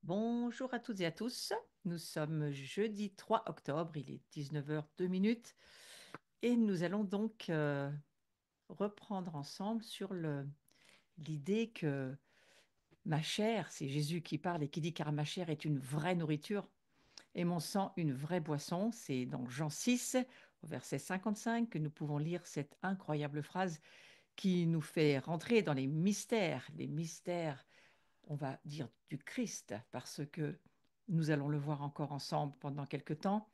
Bonjour à toutes et à tous. Nous sommes jeudi 3 octobre, il est 19h02 et nous allons donc reprendre ensemble sur l'idée que ma chair, c'est Jésus qui parle et qui dit car ma chair est une vraie nourriture et mon sang une vraie boisson. C'est dans Jean 6, au verset 55, que nous pouvons lire cette incroyable phrase qui nous fait rentrer dans les mystères on va dire du Christ, parce que nous allons le voir encore ensemble pendant quelque temps.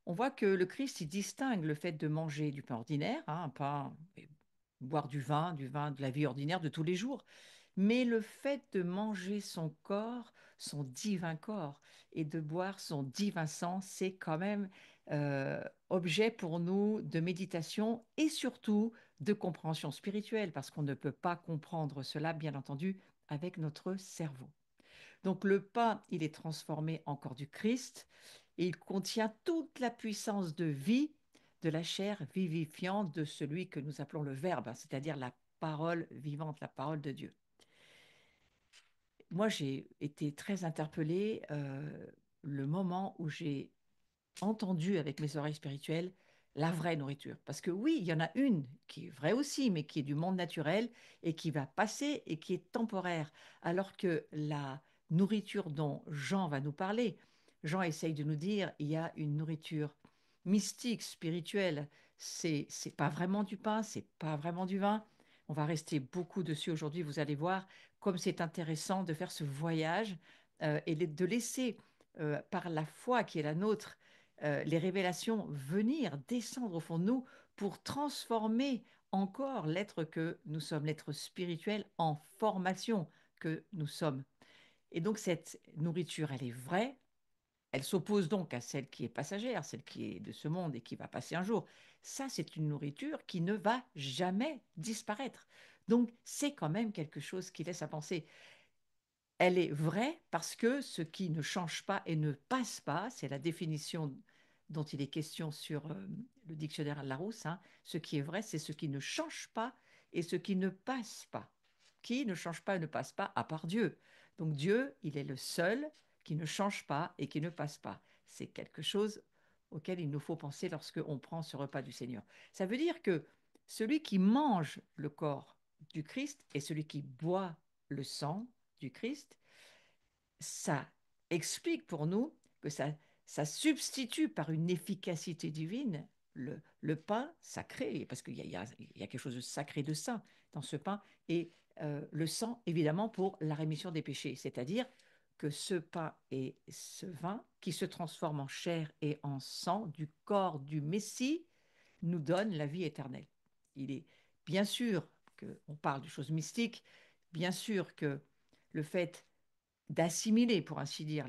On voit que le Christ, il distingue le fait de manger du pain ordinaire, un pain, et boire du vin de la vie ordinaire de tous les jours, mais le fait de manger son corps, son divin corps, et de boire son divin sang, c'est quand même objet pour nous de méditation et surtout de compréhension spirituelle, parce qu'on ne peut pas comprendre cela, bien entendu, avec notre cerveau. Donc le pain, il est transformé en corps du Christ et il contient toute la puissance de vie de la chair vivifiante de celui que nous appelons le Verbe, c'est-à-dire la parole vivante, la parole de Dieu. Moi, j'ai été très interpellée le moment où j'ai entendu avec mes oreilles spirituelles la vraie nourriture. Parce que oui, il y en a une qui est vraie aussi, mais qui est du monde naturel et qui va passer et qui est temporaire. Alors que la nourriture dont Jean va nous parler, Jean essaye de nous dire, il y a une nourriture mystique, spirituelle. C'est pas vraiment du pain, c'est pas vraiment du vin. On va rester beaucoup dessus aujourd'hui, vous allez voir comme c'est intéressant de faire ce voyage et de laisser par la foi qui est la nôtre les révélations venir, descendre au fond de nous pour transformer encore l'être que nous sommes, l'être spirituel en formation que nous sommes. Et donc cette nourriture, elle est vraie, elle s'oppose donc à celle qui est passagère, celle qui est de ce monde et qui va passer un jour. Ça, c'est une nourriture qui ne va jamais disparaître. Donc c'est quand même quelque chose qui laisse à penser. Elle est vraie parce que ce qui ne change pas et ne passe pas, c'est la définition dont il est question sur le dictionnaire Larousse, hein. Ce qui est vrai, c'est ce qui ne change pas et ce qui ne passe pas. Qui ne change pas et ne passe pas, à part Dieu. Donc Dieu, il est le seul qui ne change pas et qui ne passe pas. C'est quelque chose auquel il nous faut penser lorsque on prend ce repas du Seigneur. Ça veut dire que celui qui mange le corps du Christ et celui qui boit le sang du Christ, ça explique pour nous que ça substitue par une efficacité divine le pain sacré, parce qu'il y a quelque chose de sacré, de saint dans ce pain, et le sang, évidemment, pour la rémission des péchés. C'est-à-dire que ce pain et ce vin, qui se transforment en chair et en sang du corps du Messie, nous donnent la vie éternelle. Il est bien sûr qu'on parle de choses mystiques, bien sûr que le fait d'assimiler, pour ainsi dire,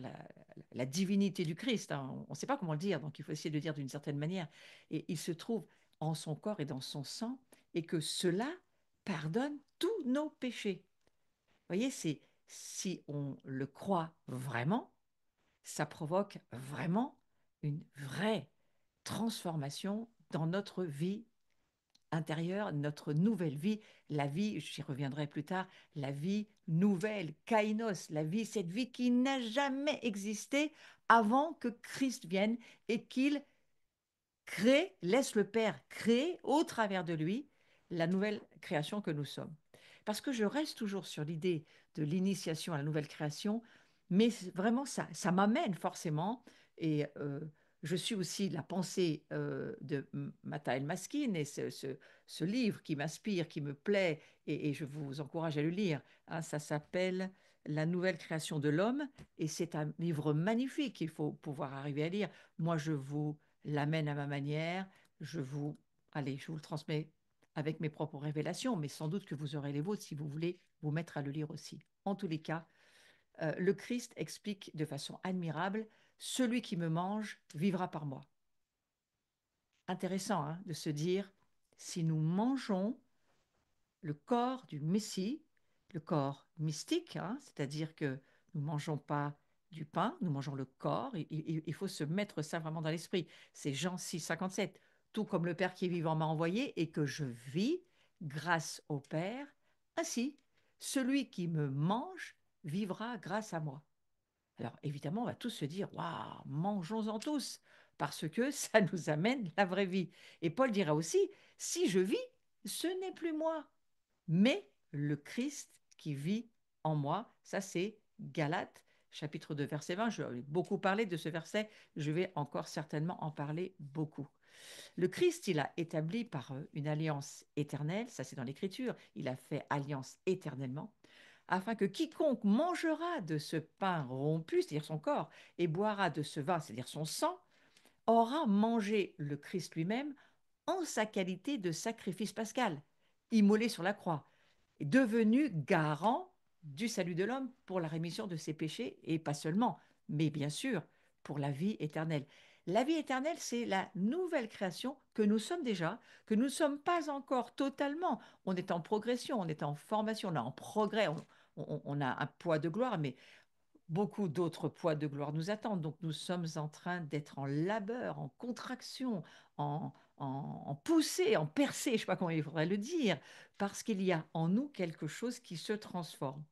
la divinité du Christ, hein. On ne sait pas comment le dire, donc il faut essayer de le dire d'une certaine manière. Et il se trouve en son corps et dans son sang, et que cela pardonne tous nos péchés. Vous voyez, c'est si on le croit vraiment, ça provoque vraiment une vraie transformation dans notre vie intérieure, notre nouvelle vie, la vie, j'y reviendrai plus tard, la vie nouvelle, kainos, la vie, cette vie qui n'a jamais existé avant que Christ vienne et qu'il crée, laisse le Père créer au travers de lui la nouvelle création que nous sommes. Parce que je reste toujours sur l'idée de l'initiation à la nouvelle création, mais vraiment ça m'amène forcément, et je suis aussi la pensée de Mata El Maskin et ce livre qui m'inspire, qui me plaît, et je vous encourage à le lire, hein. Ça s'appelle La nouvelle création de l'homme, et c'est un livre magnifique qu'il faut pouvoir arriver à lire. Moi, je vous l'amène à ma manière. Je vous, allez, je vous le transmets avec mes propres révélations, mais sans doute que vous aurez les vôtres si vous voulez vous mettre à le lire aussi. En tous les cas, le Christ explique de façon admirable, celui qui me mange vivra par moi. Intéressant, hein, de se dire, si nous mangeons le corps du Messie, le corps mystique, hein, c'est-à-dire que nous ne mangeons pas du pain, nous mangeons le corps. Il faut se mettre ça vraiment dans l'esprit. C'est Jean 6, 57. Tout comme le Père qui est vivant m'a envoyé et que je vis grâce au Père, ainsi celui qui me mange vivra grâce à moi. Alors évidemment, on va tous se dire, waouh, mangeons-en tous, parce que ça nous amène la vraie vie. Et Paul dira aussi, si je vis, ce n'est plus moi, mais le Christ qui vit en moi. Ça, c'est Galates, chapitre 2, verset 20. Je vais beaucoup parler de ce verset, je vais encore certainement en parler beaucoup. Le Christ, il a établi par une alliance éternelle, ça c'est dans l'Écriture, il a fait alliance éternellement, afin que quiconque mangera de ce pain rompu, c'est-à-dire son corps, et boira de ce vin, c'est-à-dire son sang, aura mangé le Christ lui-même en sa qualité de sacrifice pascal, immolé sur la croix, est devenu garant du salut de l'homme pour la rémission de ses péchés, et pas seulement, mais bien sûr pour la vie éternelle. La vie éternelle, c'est la nouvelle création que nous sommes déjà, que nous ne sommes pas encore totalement. On est en progression, on est en formation, on est en progrès, on a un poids de gloire, mais beaucoup d'autres poids de gloire nous attendent. Donc nous sommes en train d'être en labeur, en contraction, en poussée, en percée, je ne sais pas comment il faudrait le dire, parce qu'il y a en nous quelque chose qui se transforme.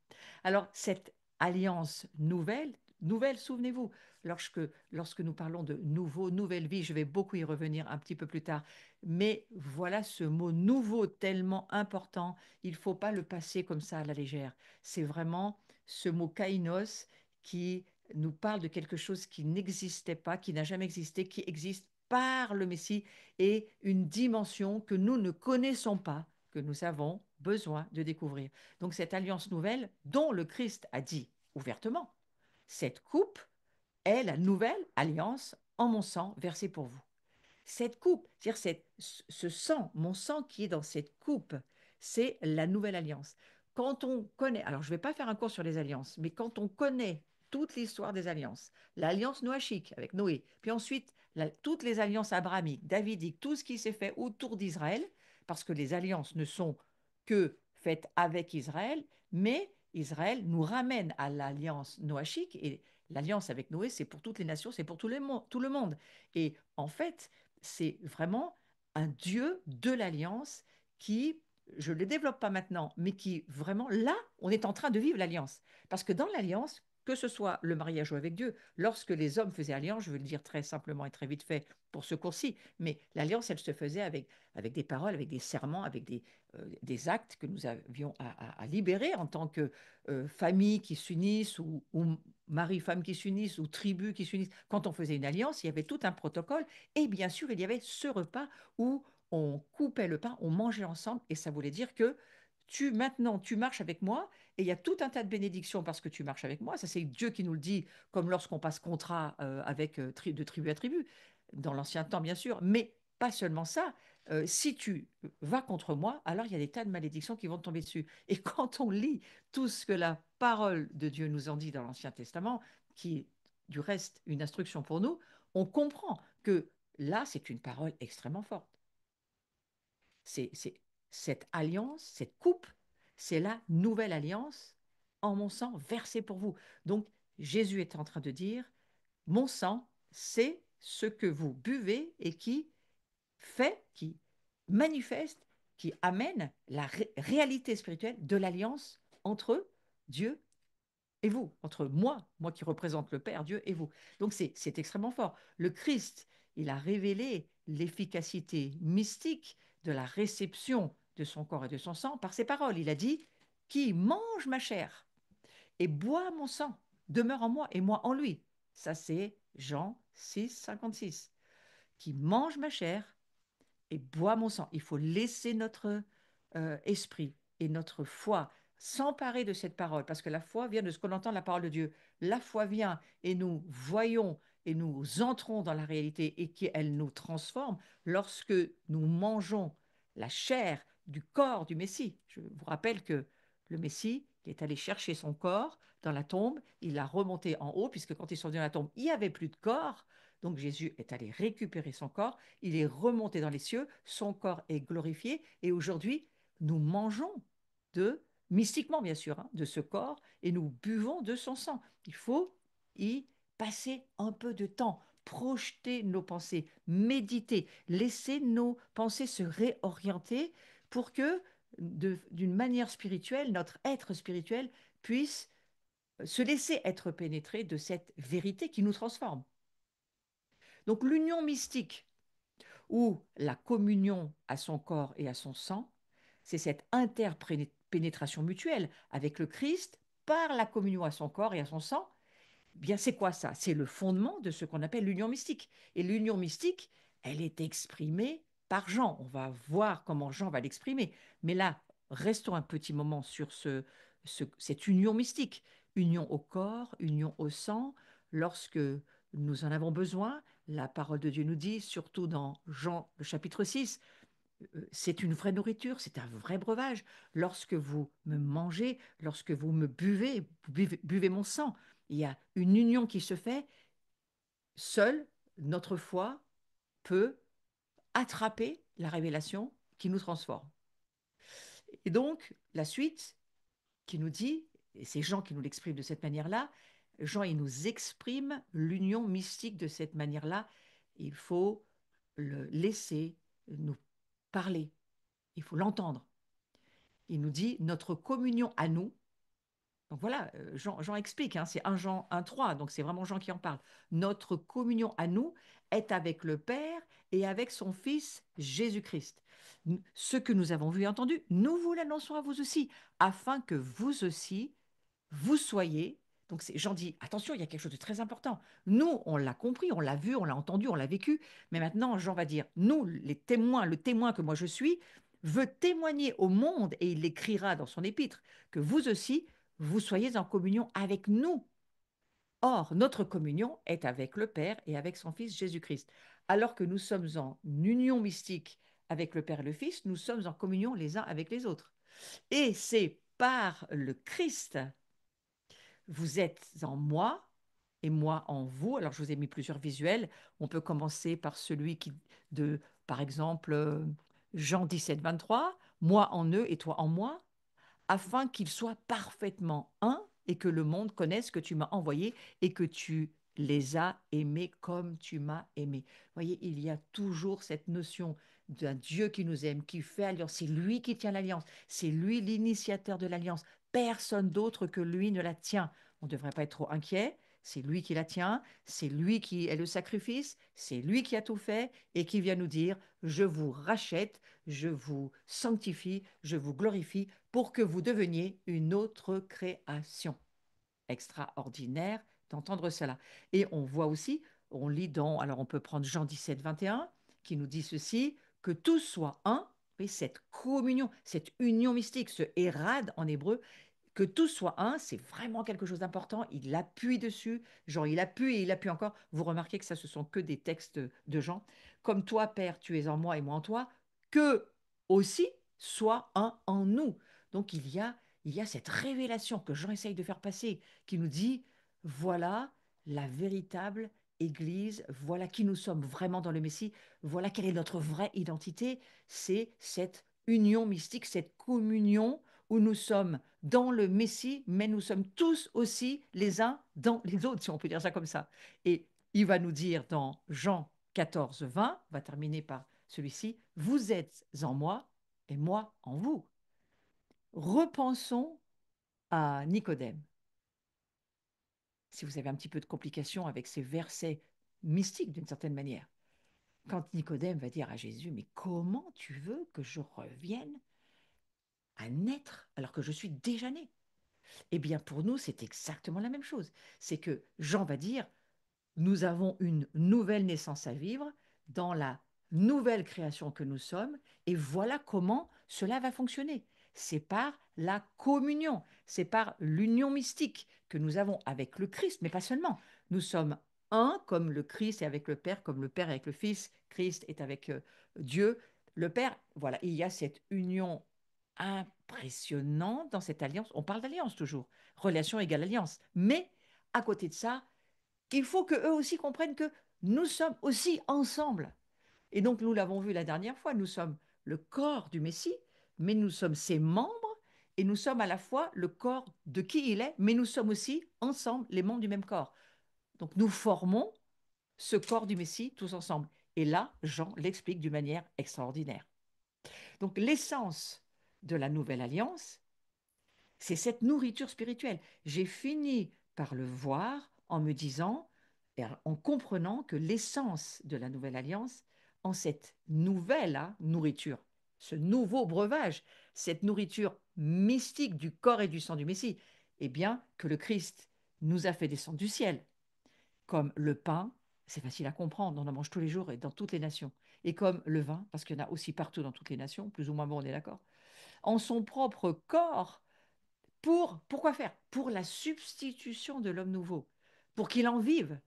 Alors cette alliance nouvelle, nouvelle, souvenez-vous, lorsque nous parlons de nouveau, nouvelle vie, je vais beaucoup y revenir un petit peu plus tard, mais voilà ce mot nouveau tellement important, il ne faut pas le passer comme ça à la légère. C'est vraiment ce mot kainos qui nous parle de quelque chose qui n'existait pas, qui n'a jamais existé, qui existe par le Messie et une dimension que nous ne connaissons pas, que nous avons besoin de découvrir. Donc cette alliance nouvelle dont le Christ a dit ouvertement, cette coupe est la nouvelle alliance en mon sang versée pour vous. Cette coupe, c'est-à-dire ce sang, mon sang qui est dans cette coupe, c'est la nouvelle alliance. Quand on connaît, alors je ne vais pas faire un cours sur les alliances, mais quand on connaît toute l'histoire des alliances, l'alliance noachique avec Noé, puis ensuite toutes les alliances abrahamiques, davidiques, tout ce qui s'est fait autour d'Israël, parce que les alliances ne sont que faites avec Israël, mais Israël nous ramène à l'alliance noachique, et l'alliance avec Noé, c'est pour toutes les nations, c'est pour tout le monde. Et en fait, c'est vraiment un Dieu de l'alliance qui, je ne le développe pas maintenant, mais qui vraiment, là, on est en train de vivre l'alliance. Parce que dans l'alliance, que ce soit le mariage ou avec Dieu, lorsque les hommes faisaient alliance, je vais le dire très simplement et très vite fait pour ce cours-ci, mais l'alliance, elle se faisait avec des paroles, avec des serments, avec des actes que nous avions à libérer en tant que famille qui s'unissent ou mari-femme qui s'unissent ou tribus qui s'unissent. Quand on faisait une alliance, il y avait tout un protocole et bien sûr, il y avait ce repas où on coupait le pain, on mangeait ensemble et ça voulait dire que maintenant, tu marches avec moi et il y a tout un tas de bénédictions parce que tu marches avec moi. Ça, c'est Dieu qui nous le dit, comme lorsqu'on passe contrat avec de tribu à tribu, dans l'ancien temps, bien sûr, mais pas seulement ça. Si tu vas contre moi, alors il y a des tas de malédictions qui vont tomber dessus. Et quand on lit tout ce que la parole de Dieu nous en dit dans l'Ancien Testament, qui est du reste une instruction pour nous, on comprend que là, c'est une parole extrêmement forte. C'est cette alliance, cette coupe, c'est la nouvelle alliance en mon sang versé pour vous. Donc, Jésus est en train de dire, mon sang, c'est ce que vous buvez et qui fait, qui manifeste, qui amène la réalité spirituelle de l'alliance entre Dieu et vous, entre moi qui représente le Père, Dieu et vous. Donc c'est extrêmement fort. Le Christ, il a révélé l'efficacité mystique de la réception de son corps et de son sang par ses paroles. Il a dit, qui mange ma chair et boit mon sang demeure en moi et moi en lui. Ça c'est Jean 6, 56. Qui mange ma chair et boit mon sang. Il faut laisser notre esprit et notre foi s'emparer de cette parole, parce que la foi vient de ce qu'on entend la parole de Dieu. La foi vient et nous voyons et nous entrons dans la réalité et qu'elle nous transforme lorsque nous mangeons la chair du corps du Messie. Je vous rappelle que le Messie il est allé chercher son corps dans la tombe, il l'a remonté en haut, puisque quand ils sont venus dans la tombe, il n'y avait plus de corps. Donc Jésus est allé récupérer son corps, il est remonté dans les cieux, son corps est glorifié, et aujourd'hui, nous mangeons mystiquement bien sûr, hein, de ce corps, et nous buvons de son sang. Il faut y passer un peu de temps, projeter nos pensées, méditer, laisser nos pensées se réorienter pour que, d'une manière spirituelle, notre être spirituel puisse se laisser être pénétré de cette vérité qui nous transforme. Donc l'union mystique ou la communion à son corps et à son sang, c'est cette interpénétration mutuelle avec le Christ par la communion à son corps et à son sang. Bien, c'est quoi ça? C'est le fondement de ce qu'on appelle l'union mystique. Et l'union mystique, elle est exprimée par Jean. On va voir comment Jean va l'exprimer. Mais là, restons un petit moment sur cette union mystique. Union au corps, union au sang. Lorsque nous en avons besoin, la parole de Dieu nous dit, surtout dans Jean, le chapitre 6, c'est une vraie nourriture, c'est un vrai breuvage. Lorsque vous me mangez, lorsque vous me buvez, buvez mon sang. Il y a une union qui se fait. Seule notre foi peut attraper la révélation qui nous transforme. Et donc, la suite qui nous dit, et c'est Jean qui nous l'exprime de cette manière-là, Jean, il nous exprime l'union mystique de cette manière-là. Il faut le laisser nous parler, il faut l'entendre. Il nous dit notre communion à nous. Donc voilà, Jean explique, hein, c'est 1 Jean 1,3, donc c'est vraiment Jean qui en parle. Notre communion à nous est avec le Père et avec son Fils Jésus-Christ. Ce que nous avons vu et entendu, nous vous l'annonçons à vous aussi, afin que vous aussi, vous soyez. Donc Jean dit, attention, il y a quelque chose de très important. Nous, on l'a compris, on l'a vu, on l'a entendu, on l'a vécu, mais maintenant, Jean va dire, nous, les témoins, le témoin que moi je suis, veut témoigner au monde, et il l'écrira dans son épître, que vous aussi, vous soyez en communion avec nous. Or, notre communion est avec le Père et avec son Fils Jésus-Christ. Alors que nous sommes en union mystique avec le Père et le Fils, nous sommes en communion les uns avec les autres. Et c'est par le Christ, vous êtes en moi et moi en vous. Alors, je vous ai mis plusieurs visuels. On peut commencer par celui par exemple, Jean 17, 23, moi en eux et toi en moi, afin qu'ils soient parfaitement un et que le monde connaisse que tu m'as envoyé et que tu les as aimés comme tu m'as aimé. Vous voyez, il y a toujours cette notion d'un Dieu qui nous aime, qui fait alliance. C'est lui qui tient l'alliance. C'est lui l'initiateur de l'alliance. Personne d'autre que lui ne la tient. On ne devrait pas être trop inquiet. C'est lui qui la tient, c'est lui qui est le sacrifice, c'est lui qui a tout fait et qui vient nous dire, je vous rachète, je vous sanctifie, je vous glorifie pour que vous deveniez une autre création. Extraordinaire d'entendre cela. Et on voit aussi, on lit alors on peut prendre Jean 17, 21, qui nous dit ceci, que tous soient un, et cette communion, cette union mystique, ce érad en hébreu, que tout soit un, c'est vraiment quelque chose d'important. Il appuie dessus, genre il appuie et il appuie encore. Vous remarquez que ça, ce sont que des textes de Jean. Comme toi, Père, tu es en moi et moi en toi, que aussi soit un en nous. Donc il y a cette révélation que Jean essaye de faire passer, qui nous dit, voilà la véritable Église, voilà qui nous sommes vraiment dans le Messie, voilà quelle est notre vraie identité, c'est cette union mystique, cette communion où nous sommes dans le Messie, mais nous sommes tous aussi les uns dans les autres, si on peut dire ça comme ça. Et il va nous dire dans Jean 14, 20, on va terminer par celui-ci, vous êtes en moi et moi en vous. Repensons à Nicodème. Si vous avez un petit peu de complication avec ces versets mystiques d'une certaine manière, quand Nicodème va dire à Jésus, mais comment tu veux que je revienne à naître alors que je suis déjà né? Eh bien, pour nous, c'est exactement la même chose. C'est que Jean va dire, nous avons une nouvelle naissance à vivre dans la nouvelle création que nous sommes, et voilà comment cela va fonctionner. C'est par la communion, c'est par l'union mystique que nous avons avec le Christ, mais pas seulement. Nous sommes un comme le Christ est avec le Père, comme le Père est avec le Fils, Christ est avec Dieu, le Père. Voilà, il y a cette union impressionnante dans cette alliance. On parle d'alliance toujours, relation égale alliance. Mais à côté de ça, il faut que eux aussi comprennent que nous sommes aussi ensemble. Et donc, nous l'avons vu la dernière fois, nous sommes le corps du Messie, mais nous sommes ses membres, et nous sommes à la fois le corps de qui il est, mais nous sommes aussi ensemble les membres du même corps. Donc, nous formons ce corps du Messie tous ensemble. Et là, Jean l'explique d'une manière extraordinaire. Donc, l'essence de la nouvelle alliance, C'est cette nourriture spirituelle. J'ai fini par le voir en me disant, et en comprenant que l'essence de la nouvelle alliance, en cette nouvelle nourriture, ce nouveau breuvage, cette nourriture mystique du corps et du sang du Messie, eh bien, que le Christ nous a fait descendre du ciel, comme le pain, c'est facile à comprendre, on en mange tous les jours et dans toutes les nations, et comme le vin, parce qu'il y en a aussi partout dans toutes les nations, plus ou moins bon, on est d'accord, en son propre corps pourquoi faire? Pour la substitution de l'homme nouveau, pour qu'il en vive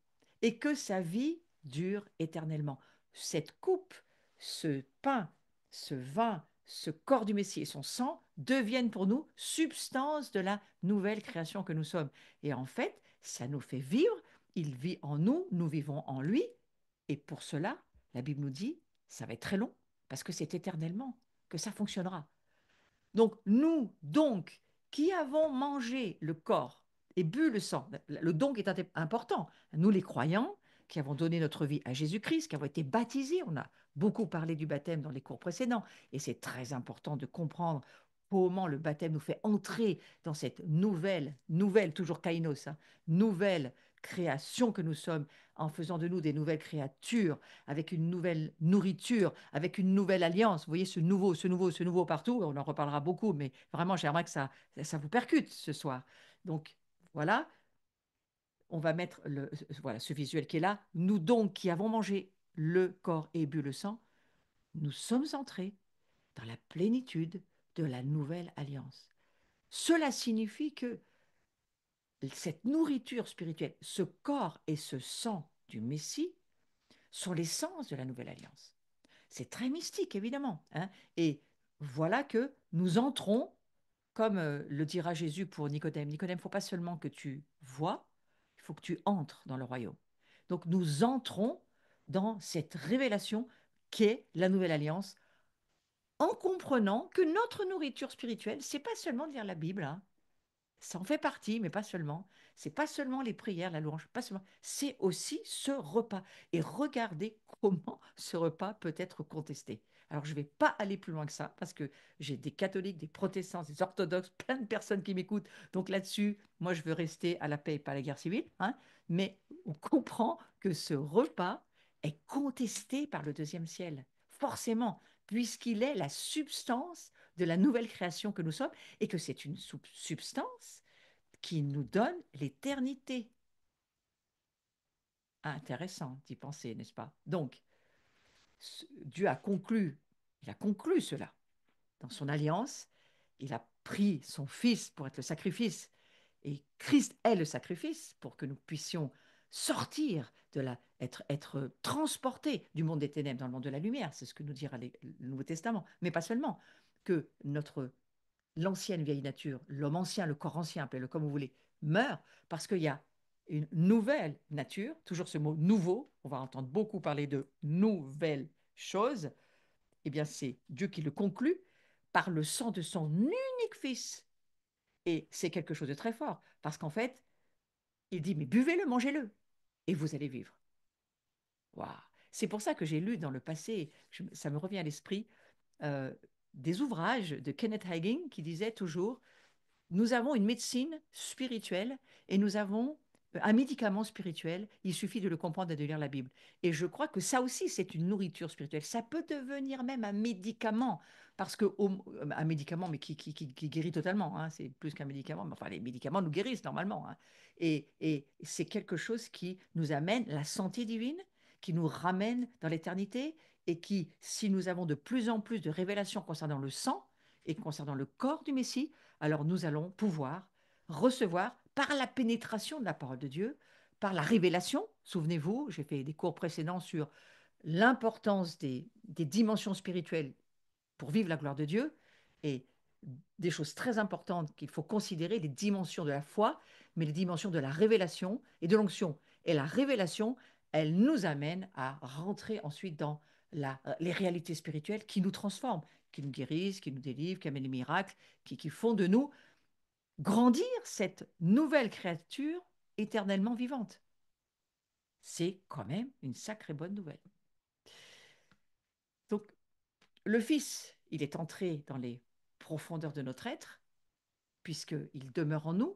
et que sa vie dure éternellement. Cette coupe, ce pain, ce vin, ce corps du Messie et son sang deviennent pour nous substance de la nouvelle création que nous sommes. Et en fait, ça nous fait vivre, il vit en nous, nous vivons en lui. Et pour cela, la Bible nous dit, ça va être très long, parce que c'est éternellement que ça fonctionnera. Donc, nous, donc, qui avons mangé le corps et bu le sang, le donc est important. Nous, les croyants, qui avons donné notre vie à Jésus-Christ, qui avons été baptisés, on a beaucoup parlé du baptême dans les cours précédents, et c'est très important de comprendre comment le baptême nous fait entrer dans cette nouvelle, toujours kainos, hein, nouvelle création que nous sommes, en faisant de nous des nouvelles créatures, avec une nouvelle nourriture, avec une nouvelle alliance. Vous voyez ce nouveau partout, on en reparlera beaucoup, mais vraiment, j'aimerais que ça vous percute ce soir. Donc, voilà, on va mettre voilà, ce visuel qui est là. Nous donc, qui avons mangé le corps et bu le sang, nous sommes entrés dans la plénitude de la nouvelle alliance. Cela signifie que cette nourriture spirituelle, ce corps et ce sang du Messie, sont l'essence de la nouvelle alliance. C'est très mystique, évidemment, hein. Et voilà que nous entrons, comme le dira Jésus pour Nicodème. Nicodème, il ne faut pas seulement que tu vois, il faut que tu entres dans le royaume. Donc nous entrons dans cette révélation qu'est la nouvelle alliance, en comprenant que notre nourriture spirituelle, c'est pas seulement de lire la Bible, hein. Ça en fait partie, mais pas seulement. C'est pas seulement les prières, la louange, pas seulement. C'est aussi ce repas. Et regardez comment ce repas peut être contesté. Alors, je ne vais pas aller plus loin que ça, parce que j'ai des catholiques, des protestants, des orthodoxes, plein de personnes qui m'écoutent. Donc là-dessus, moi, je veux rester à la paix et pas à la guerre civile, hein. Mais on comprend que ce repas est contesté par le deuxième ciel, forcément, puisqu'il est la substance de la nouvelle création que nous sommes et que c'est une substance qui nous donne l'éternité. Intéressant d'y penser, n'est-ce pas? Donc, Dieu il a conclu cela dans son alliance. Il a pris son Fils pour être le sacrifice. Et Christ est le sacrifice pour que nous puissions sortir être transportés du monde des ténèbres dans le monde de la lumière. C'est ce que nous dira le Nouveau Testament. Mais pas seulement. Que l'ancienne vieille nature, l'homme ancien, le corps ancien, appelez-le comme vous voulez, meurt parce qu'il y a une nouvelle nature, toujours ce mot nouveau, on va entendre beaucoup parler de nouvelles choses, eh bien c'est Dieu qui le conclut par le sang de son unique fils. Et c'est quelque chose de très fort, parce qu'en fait, il dit, mais buvez-le, mangez-le, et vous allez vivre. Waouh. C'est pour ça que j'ai lu dans le passé, ça me revient à l'esprit, euh, des ouvrages de Kenneth Hagin qui disait toujours, nous avons une médecine spirituelle et nous avons un médicament spirituel. Il suffit de le comprendre et de lire la Bible. Et je crois que ça aussi, c'est une nourriture spirituelle. Ça peut devenir même un médicament, parce que un médicament, mais qui guérit totalement, hein, c'est plus qu'un médicament. Mais enfin, les médicaments nous guérissent normalement, hein. Et c'est quelque chose qui nous amène la santé divine, qui nous ramène dans l'éternité, et qui, si nous avons de plus en plus de révélations concernant le sang et concernant le corps du Messie, alors nous allons pouvoir recevoir par la pénétration de la parole de Dieu, par la révélation. Souvenez-vous, j'ai fait des cours précédents sur l'importance des dimensions spirituelles pour vivre la gloire de Dieu, et des choses très importantes qu'il faut considérer, les dimensions de la foi, mais les dimensions de la révélation et de l'onction. Et la révélation, elle nous amène à rentrer ensuite dans les réalités spirituelles qui nous transforment, qui nous guérissent, qui nous délivrent, qui amènent les miracles, qui font de nous grandir cette nouvelle créature éternellement vivante. C'est quand même une sacrée bonne nouvelle. Donc, le Fils, il est entré dans les profondeurs de notre être, puisqu'il demeure en nous,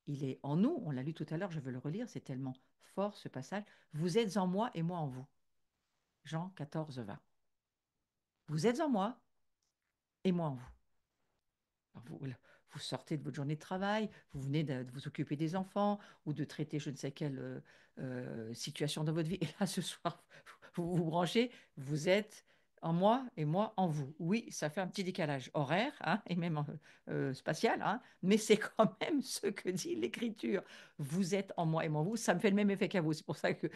il est en nous, on l'a lu tout à l'heure, je veux le relire, c'est tellement fort ce passage. Vous êtes en moi et moi en vous. Jean 14, 20. Vous êtes en moi et moi en vous. Alors, vous sortez de votre journée de travail, vous venez de vous occuper des enfants ou de traiter je ne sais quelle situation dans votre vie. Et là, ce soir, vous vous branchez, vous êtes en moi et moi en vous. Oui, ça fait un petit décalage horaire hein, et même spatial, hein, mais c'est quand même ce que dit l'Écriture. Vous êtes en moi et moi en vous. Ça me fait le même effet qu'à vous. C'est pour ça que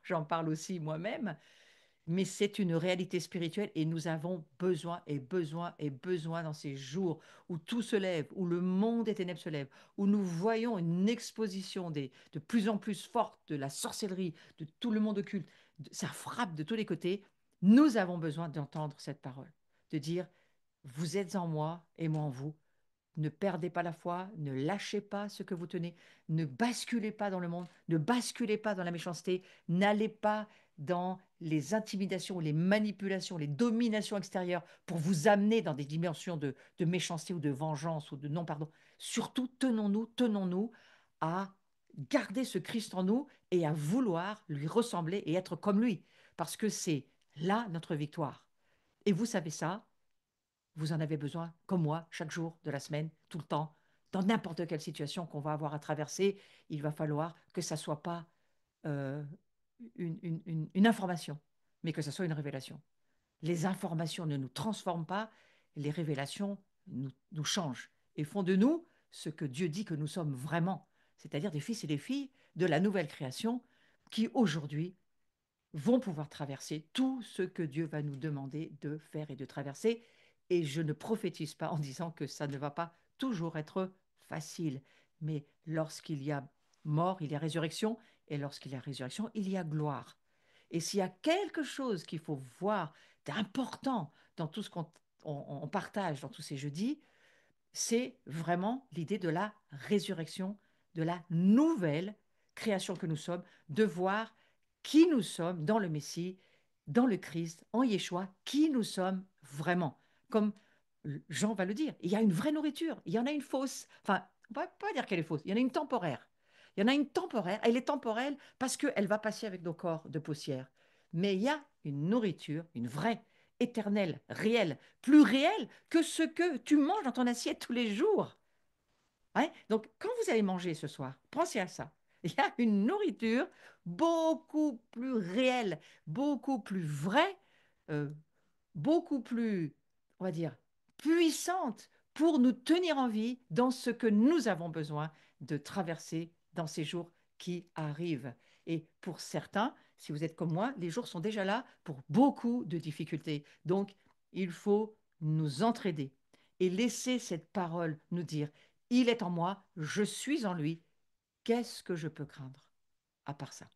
j'en parle aussi moi-même, mais c'est une réalité spirituelle et nous avons besoin et besoin et besoin dans ces jours où tout se lève, où le monde des ténèbres se lève, où nous voyons une exposition de plus en plus forte de la sorcellerie, de tout le monde occulte, ça frappe de tous les côtés. Nous avons besoin d'entendre cette parole, de dire, vous êtes en moi et moi en vous. Ne perdez pas la foi, ne lâchez pas ce que vous tenez, ne basculez pas dans le monde, ne basculez pas dans la méchanceté, n'allez pas dans les intimidations, les manipulations, les dominations extérieures pour vous amener dans des dimensions de méchanceté ou de vengeance ou de non-pardon. Surtout, tenons-nous à garder ce Christ en nous et à vouloir lui ressembler et être comme lui, parce que c'est là notre victoire. Et vous savez ça, vous en avez besoin, comme moi, chaque jour de la semaine, tout le temps, dans n'importe quelle situation qu'on va avoir à traverser, il va falloir que ça ne soit pas euh, une information, mais que ça soit une révélation. Les informations ne nous transforment pas, les révélations nous changent et font de nous ce que Dieu dit que nous sommes vraiment, c'est-à-dire des fils et des filles de la nouvelle création qui aujourd'hui vont pouvoir traverser tout ce que Dieu va nous demander de faire et de traverser. Et je ne prophétise pas en disant que ça ne va pas toujours être facile. Mais lorsqu'il y a mort, il y a résurrection. Et lorsqu'il y a résurrection, il y a gloire. Et s'il y a quelque chose qu'il faut voir d'important dans tout ce qu'on partage dans tous ces jeudis, c'est vraiment l'idée de la résurrection, de la nouvelle création que nous sommes, de voir qui nous sommes dans le Messie, dans le Christ, en Yeshua, qui nous sommes vraiment. Comme Jean va le dire, il y a une vraie nourriture, il y en a une fausse. Enfin, on ne va pas dire qu'elle est fausse, il y en a une temporaire. Il y en a une temporaire, elle est temporelle parce qu'elle va passer avec nos corps de poussière. Mais il y a une nourriture, une vraie, éternelle, réelle, plus réelle que ce que tu manges dans ton assiette tous les jours. Hein. Donc, quand vous allez manger ce soir, pensez à ça. Il y a une nourriture beaucoup plus réelle, beaucoup plus vraie, euh, beaucoup plus, on va dire, puissante pour nous tenir en vie dans ce que nous avons besoin de traverser dans ces jours qui arrivent. Et pour certains, si vous êtes comme moi, les jours sont déjà là pour beaucoup de difficultés. Donc, il faut nous entraider et laisser cette parole nous dire, il est en moi, je suis en lui, qu'est-ce que je peux craindre à part ça?